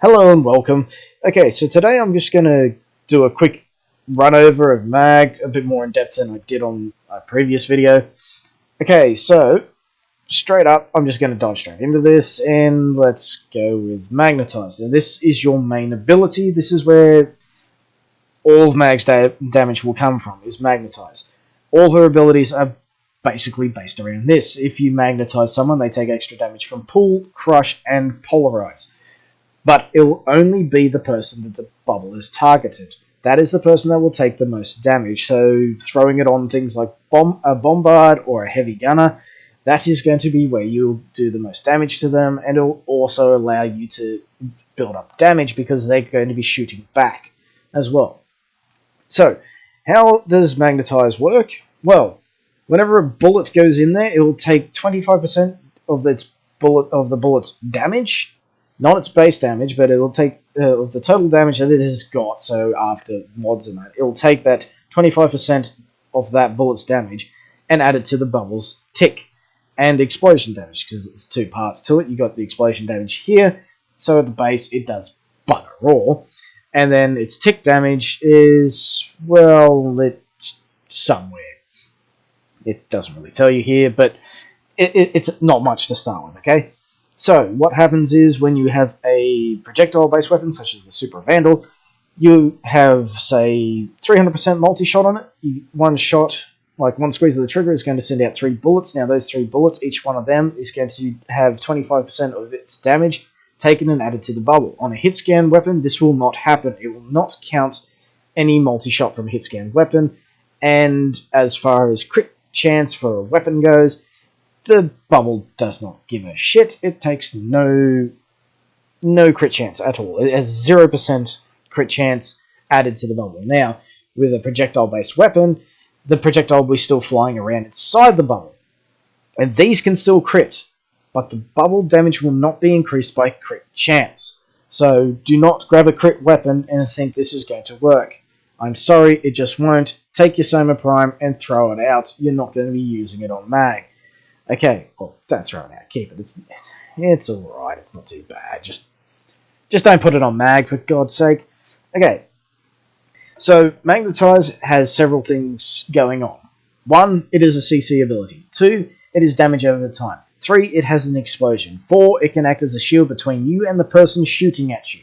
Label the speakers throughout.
Speaker 1: Hello and welcome. Okay, so today I'm just going to do a quick run over of mag, a bit more in depth than I did on a previous video. Okay, so straight up, I'm just going to dive straight into this, and let's go with Magnetize. Now this is your main ability. This is where all of Mag's damage will come from, is Magnetize. All her abilities are basically based around this. If you magnetize someone, they take extra damage from Pull, Crush, and Polarize. But it'll only be the person that the bubble is targeted. That is the person that will take the most damage. So throwing it on things like a bombard or a heavy gunner, that is going to be where you'll do the most damage to them, and it'll also allow you to build up damage because they're going to be shooting back as well. So, how does Magnetize work? Well, whenever a bullet goes in there, it will take 25% of the bullet's damage. Not its base damage, but it'll take of the total damage that it has got. So after mods and that, it'll take that 25% of that bullet's damage and add it to the bubble's tick and explosion damage, because it's two parts to it. You got the explosion damage here, so at the base it does bugger all, and then its tick damage is, well, it's somewhere. It doesn't really tell you here, but it's not much to start with. Okay. So, what happens is when you have a projectile-based weapon, such as the Super Vandal, you have, say, 300% multi-shot on it. One shot, like one squeeze of the trigger, is going to send out 3 bullets. Now, those 3 bullets, each one of them is going to have 25% of its damage taken and added to the bubble. On a hit-scan weapon, this will not happen. It will not count any multi-shot from a hit-scan weapon. And as far as crit chance for a weapon goes, the bubble does not give a shit. It takes no crit chance at all. It has 0% crit chance added to the bubble. Now, with a projectile-based weapon, the projectile will be still flying around inside the bubble. And these can still crit, but the bubble damage will not be increased by crit chance. So do not grab a crit weapon and think this is going to work. I'm sorry, it just won't. Take your Soma Prime and throw it out. You're not going to be using it on mag. Okay, well, don't throw it out. Keep it. It's alright. It's not too bad. Just don't put it on mag, for God's sake. Okay, so Magnetize has several things going on. 1, it is a CC ability. 2, it is damage over time. 3, it has an explosion. 4, it can act as a shield between you and the person shooting at you.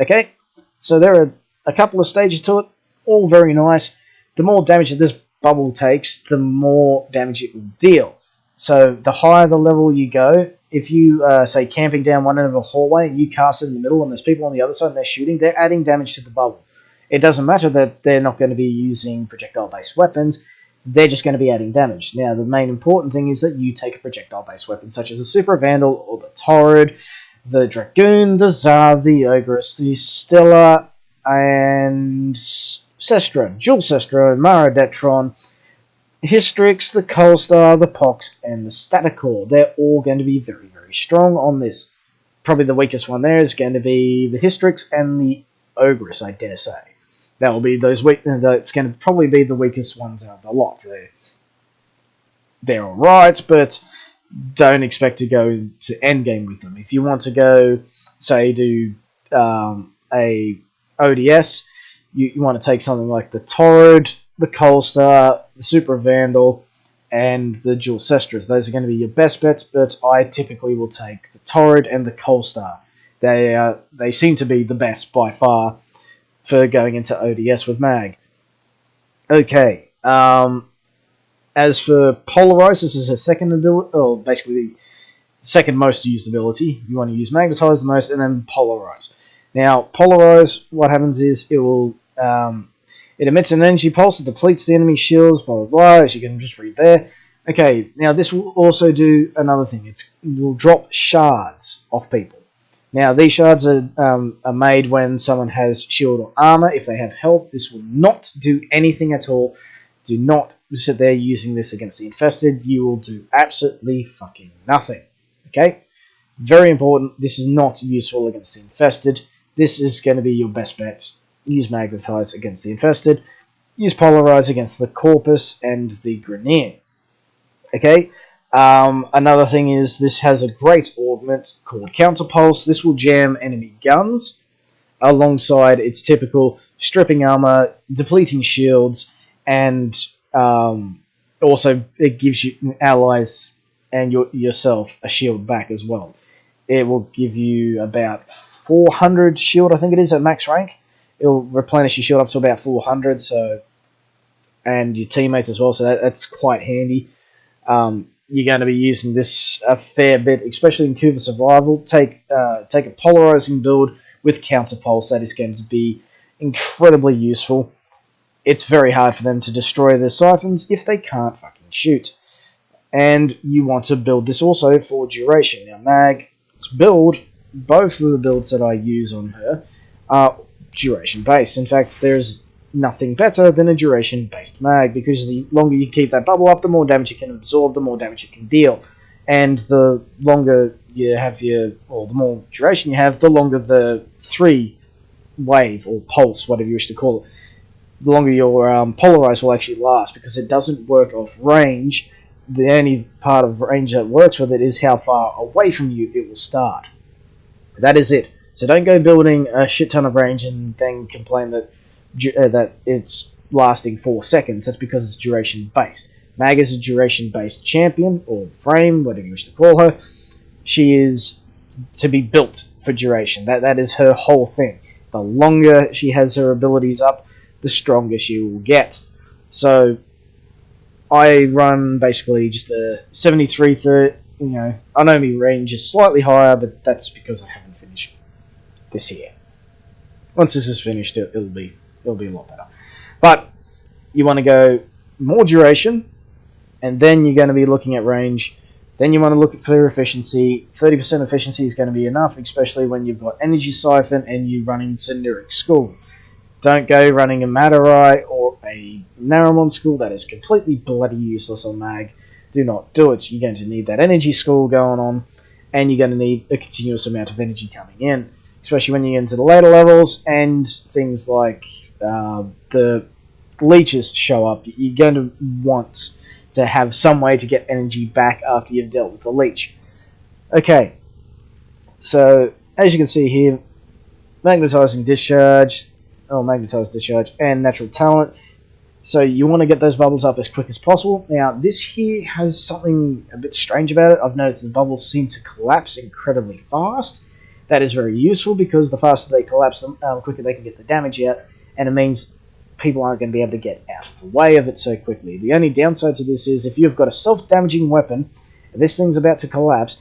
Speaker 1: Okay, so there are a couple of stages to it, all very nice. The more damage that this bubble takes, the more damage it will deal. So the higher the level you go, if you, say, camping down one end of a hallway and you cast it in the middle and there's people on the other side and they're shooting, they're adding damage to the bubble. It doesn't matter that they're not going to be using projectile-based weapons, they're just going to be adding damage. Now, the main important thing is that you take a projectile-based weapon, such as the Super Vandal or the Torrid, the Dragoon, the Tsar, the Ogress, the Stella, and Sestro, Dual Sestro, Maradetron, Hystrix, the Coalstar, the Pox, and the Staticore. They're all going to be very, very strong on this. Probably the weakest one there is going to be the Hystrix and the Ogress, I dare say. That will be those weak. It's going to probably be the weakest ones out of the lot. They're alright, but don't expect to go to endgame with them. If you want to go, say, do a ODS, you want to take something like the Torrid, the Coalstar, the Super Vandal, and the Dual Sestras. Those are going to be your best bets, but I typically will take the Torrid and the Coalstar. They seem to be the best by far for going into ODS with mag. Okay, as for Polarize, this is her second ability, or basically the second most used ability. You want to use Magnetize the most, and then Polarize. Now, Polarize, what happens is it will it emits an energy pulse that depletes the enemy's shields, blah, blah, blah, as you can just read there. Okay, now this will also do another thing. It will drop shards off people. Now, these shards are made when someone has shield or armor. If they have health, this will not do anything at all. Do not sit there using this against the infested. You will do absolutely fucking nothing. Okay? Very important. This is not useful against the infested. This is going to be your best bet. Use Magnetize against the infested. Use Polarize against the Corpus and the Grineer. Okay? Another thing is this has a great augment called Counterpulse. This will jam enemy guns alongside its typical stripping armor, depleting shields, and also it gives you allies and yourself a shield back as well. It will give you about 400 shield, I think it is, at max rank. It will replenish your shield up to about 400, so, and your teammates as well, so that's quite handy. You're going to be using this a fair bit, especially in Cuba Survival. Take a polarizing build with Counterpulse. That is going to be incredibly useful. It's very hard for them to destroy their siphons if they can't fucking shoot. And you want to build this also for duration. Now, Mag's build, both of the builds that I use on her, are duration based. In fact, there's nothing better than a duration based mag, because the longer you keep that bubble up, the more damage it can absorb, the more damage it can deal. And the longer you have the more duration you have, the longer the 3 wave or pulse, whatever you wish to call it, the longer your polarize will actually last, because it doesn't work off range. The only part of range that works with it is how far away from you it will start. That is it. So don't go building a shit ton of range and then complain that it's lasting 4 seconds. That's because it's duration based. Mag is a duration based champion, or frame, whatever you wish to call her. She is to be built for duration. That is her whole thing. The longer she has her abilities up, the stronger she will get. So I run basically just a 73-30. You know, I know my range is slightly higher, but that's because I haven't finished this here. Once this is finished, it'll be a lot better. But you want to go more duration, and then you're going to be looking at range. Then you want to look at for efficiency. 30% efficiency is going to be enough, especially when you've got Energy Siphon and you run in Cinderic School. Don't go running a Matarai or a Naramon School. That is completely bloody useless on Mag. Do not do it. You're going to need that Energy School going on, and you're going to need a continuous amount of energy coming in, especially when you get into the later levels and things like the leeches show up. You're going to want to have some way to get energy back after you've dealt with the leech. Okay, so as you can see here, magnetized discharge, and natural talent. So you want to get those bubbles up as quick as possible. Now, this here has something a bit strange about it. I've noticed the bubbles seem to collapse incredibly fast. That is very useful, because the faster they collapse, the quicker they can get the damage out, and it means people aren't going to be able to get out of the way of it so quickly. The only downside to this is if you've got a self-damaging weapon and this thing's about to collapse,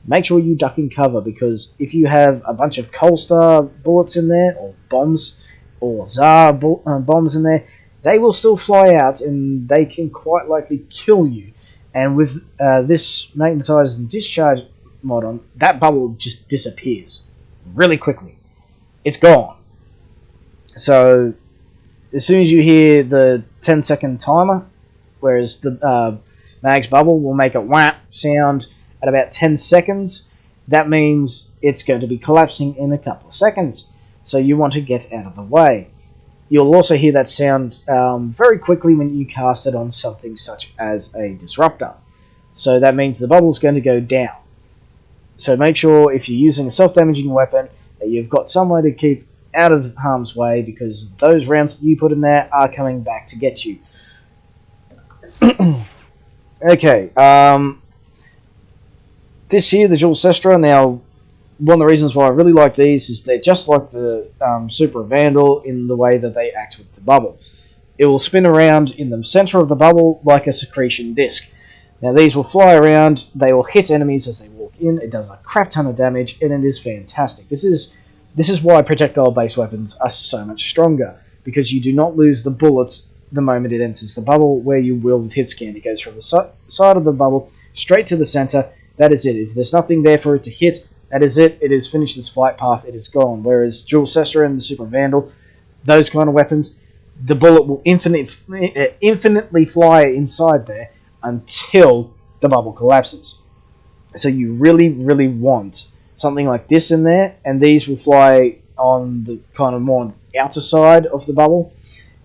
Speaker 1: make sure you duck in cover, because if you have a bunch of Coalstar bullets in there, or bombs, or Tsar bombs in there, they will still fly out and they can quite likely kill you. And with this magnetized and discharge mod on, that bubble just disappears really quickly. It's gone. So as soon as you hear the 10-second timer, whereas the Mag's bubble will make a whap sound at about 10 seconds, that means it's going to be collapsing in a couple of seconds. So you want to get out of the way. You'll also hear that sound very quickly when you cast it on something such as a disruptor. So that means the bubble's going to go down. So make sure if you're using a self-damaging weapon that you've got somewhere to keep out of harm's way, because those rounds that you put in there are coming back to get you. Okay, this here, the Dual Sestra. Now, one of the reasons why I really like these is they're just like the Super Vandal in the way that they act with the bubble. It will spin around in the center of the bubble like a secretion disc. Now these will fly around, they will hit enemies as they walk in, it does a crap ton of damage, and it is fantastic. This is why projectile-based weapons are so much stronger, because you do not lose the bullet the moment it enters the bubble, where you will with hit scan. It goes from the side of the bubble straight to the center. That is it. If there's nothing there for it to hit, that is it. It has finished its flight path. It is gone. Whereas Dual Sestra and the Super Vandal, those kind of weapons, the bullet will infinitely fly inside there until the bubble collapses. So you really, really want something like this in there, and these will fly on the kind of more outer side of the bubble,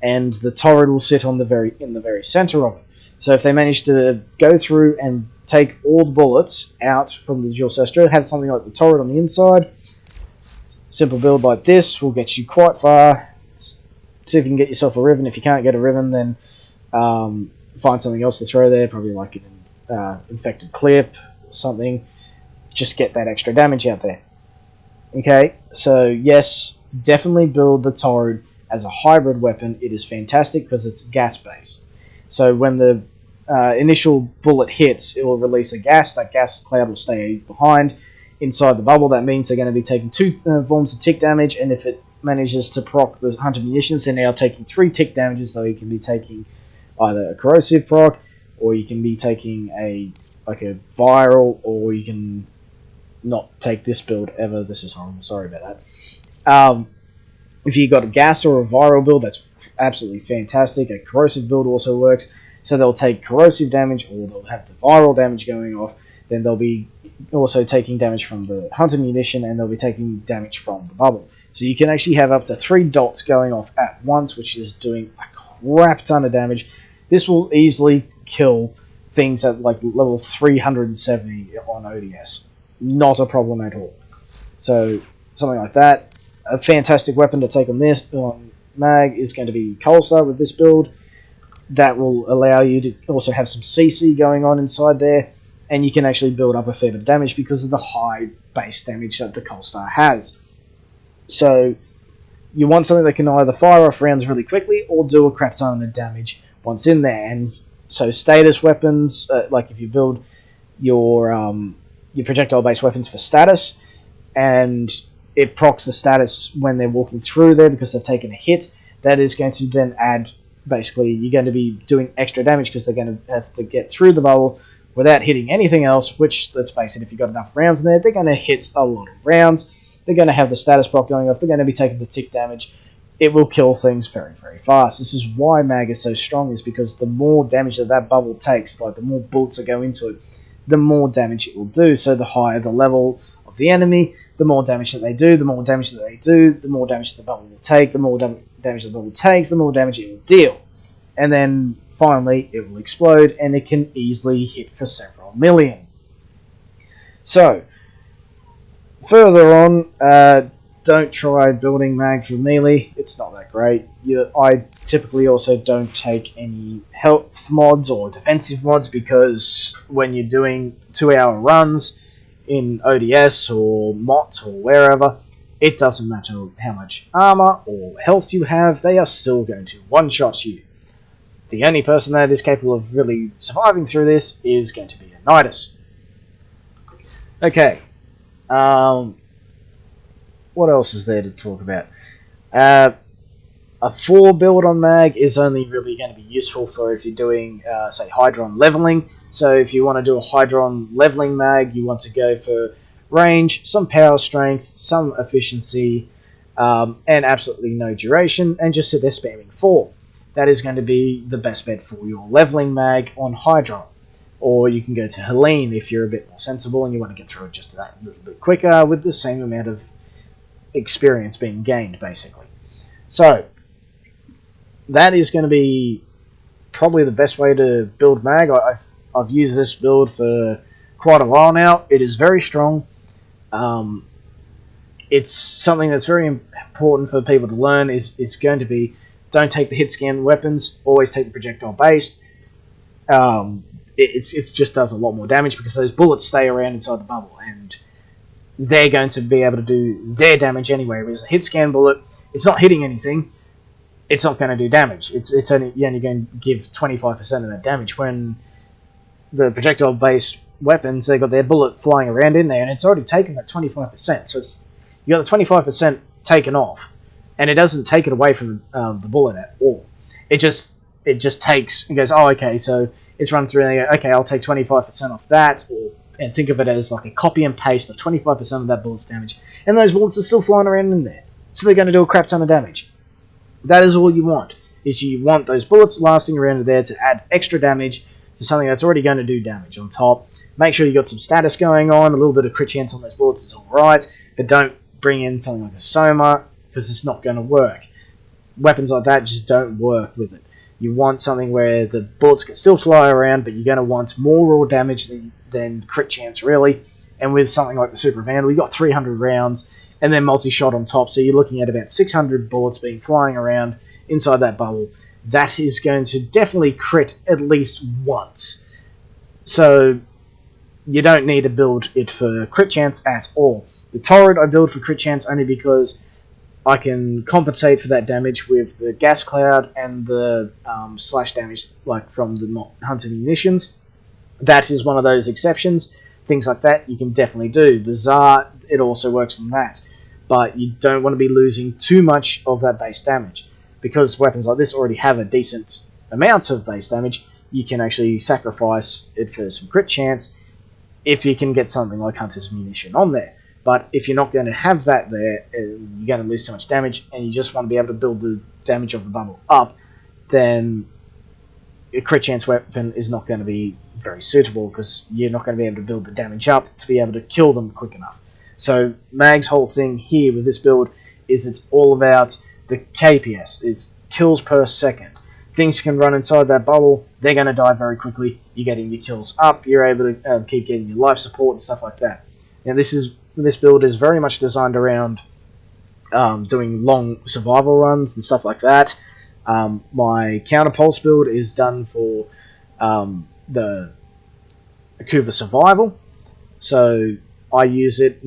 Speaker 1: and the turret will sit on in the very center of it. So if they manage to go through and take all the bullets out from the dual sestro, have something like the turret on the inside, simple build like this will get you quite far. See if you can get yourself a ribbon. If you can't get a ribbon, then find something else to throw there, probably like an infected clip or something. Just get that extra damage out there. Okay, so yes, definitely build the Torrid as a hybrid weapon. It is fantastic because it's gas based. So when the initial bullet hits, it will release a gas. That gas cloud will stay behind inside the bubble. That means they're going to be taking 2 forms of tick damage, and if it manages to proc the hunter munitions, they're now taking 3 tick damages. So you can be taking either a corrosive proc, or you can be taking a viral, or you can not take this build ever. This is horrible. Sorry about that. If you got a gas or a viral build, that's absolutely fantastic. A corrosive build also works. So they'll take corrosive damage, or they'll have the viral damage going off. Then they'll be also taking damage from the hunter munition, and they'll be taking damage from the bubble. So you can actually have up to 3 dots going off at once, which is doing a crap ton of damage. This will easily kill things at like level 370 on ODS. Not a problem at all. So something like that. A fantastic weapon to take on this mag is going to be Coalstar with this build. That will allow you to also have some CC going on inside there, and you can actually build up a fair bit of damage because of the high base damage that the Coalstar has. So you want something that can either fire off rounds really quickly or do a crap ton of damage once in there. And so status weapons, like if you build your projectile based weapons for status, and it procs the status when they're walking through there because they've taken a hit, that is going to then add, basically you're going to be doing extra damage because they're going to have to get through the bubble without hitting anything else, which, let's face it, if you've got enough rounds in there, they're going to hit a lot of rounds. They're going to have the status proc going off. They're going to be taking the tick damage. It will kill things very, very fast. This is why mag is so strong, is because the more damage that bubble takes, like the more bullets that go into it, the more damage it will do. So the higher the level of the enemy, the more damage that they do, the more damage that they do, the more damage the bubble will take, the more damage the bubble takes, the more damage it will deal. And then finally it will explode, and it can easily hit for several million. So further on, don't try building mag for melee. It's not that great. I typically also don't take any health mods or defensive mods, because when you're doing 2-hour runs in ODS or MOT or wherever, it doesn't matter how much armor or health you have, they are still going to one-shot you. The only person that is capable of really surviving through this is going to be a Nidus. Okay. What else is there to talk about? A 4 build on mag is only really going to be useful for if you're doing, say, Hydron leveling. So if you want to do a Hydron leveling mag, you want to go for range, some power strength, some efficiency, and absolutely no duration, and just sit there spamming 4. That is going to be the best bet for your leveling mag on Hydron. Or you can go to Helene if you're a bit more sensible and you want to get through it just that little bit quicker with the same amount of experience being gained, basically. So that is going to be probably the best way to build mag. I've used this build for quite a while now. It is very strong. It's something that's very important for people to learn. Is going to be, don't take the hit scan weapons, always take the projectile based. It just does a lot more damage because those bullets stay around inside the bubble, and they're going to be able to do their damage anyway. Whereas a hit scan bullet, it's not hitting anything, it's not going to do damage. You're only going to give 25% of that damage. When the projectile based weapons, they've got their bullet flying around in there, and it's already taken that 25%. So you got the 25% taken off, and it doesn't take it away from the bullet at all. It just takes and goes, oh, okay, so it's run through and they go, okay, I'll take 25% off that, and think of it as like a copy and paste of 25% of that bullet's damage, and those bullets are still flying around in there, so they're going to do a crap ton of damage. That is all you want, is you want those bullets lasting around in there to add extra damage to something that's already going to do damage on top. Make sure you got some status going on, a little bit of crit chance on those bullets is alright, but don't bring in something like a Soma, because it's not going to work. Weapons like that just don't work with it. You want something where the bullets can still fly around, but you're going to want more raw damage than crit chance, really. And with something like the Super Vandal, you've got 300 rounds, and then multi-shot on top, so you're looking at about 600 bullets being flying around inside that bubble. That is going to definitely crit at least once. So you don't need to build it for crit chance at all. The turret I build for crit chance only because I can compensate for that damage with the gas cloud and the slash damage like from the hunted munitions. That is one of those exceptions. Things like that you can definitely do. The Tsar, it also works on that. But you don't want to be losing too much of that base damage. Because weapons like this already have a decent amount of base damage, you can actually sacrifice it for some crit chance if you can get something like Hunter's Munition on there. But if you're not going to have that there, you're going to lose too much damage, and you just want to be able to build the damage of the bubble up, then a crit chance weapon is not going to be very suitable, because you're not going to be able to build the damage up to be able to kill them quick enough. So Mag's whole thing here with this build is it's all about the KPS, is kills per second. Things can run inside that bubble, they're going to die very quickly, you're getting your kills up, you're able to keep getting your life support and stuff like that. Now this build is very much designed around doing long survival runs and stuff like that. My counterpulse build is done for the Akuva survival, so I use it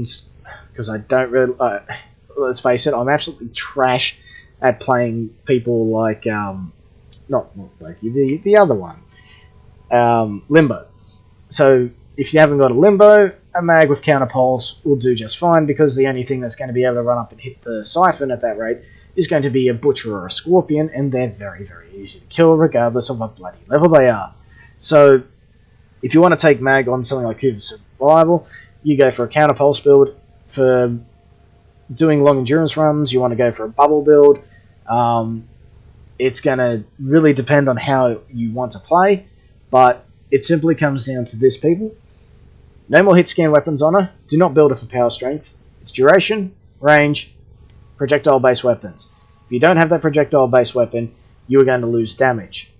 Speaker 1: because I don't really. Let's face it, I'm absolutely trash at playing people like not like the other one, Limbo. So if you haven't got a Limbo, a mag with counterpulse will do just fine, because the only thing that's going to be able to run up and hit the siphon at that rate is going to be a butcher or a scorpion, and they're very, very easy to kill regardless of what bloody level they are. So if you want to take mag on something like Kuva Survival, you go for a counterpulse build. For doing long endurance runs, you want to go for a bubble build. It's going to really depend on how you want to play, but it simply comes down to this, people. No more hit scan weapons on her. Do not build her for power strength. It's duration, range, projectile-based weapons. If you don't have that projectile-based weapon, you are going to lose damage.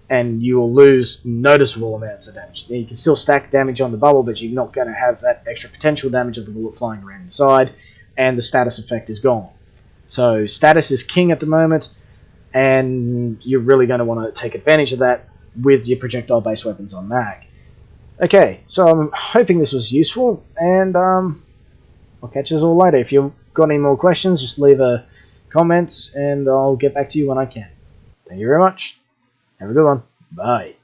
Speaker 1: And you will lose noticeable amounts of damage. Now, you can still stack damage on the bubble, but you're not going to have that extra potential damage of the bullet flying around inside, and the status effect is gone. So status is king at the moment, and you're really going to want to take advantage of that with your projectile-based weapons on mag. Okay, so I'm hoping this was useful, and I'll catch you all later. If you've got any more questions, just leave a comment, and I'll get back to you when I can. Thank you very much. Have a good one. Bye.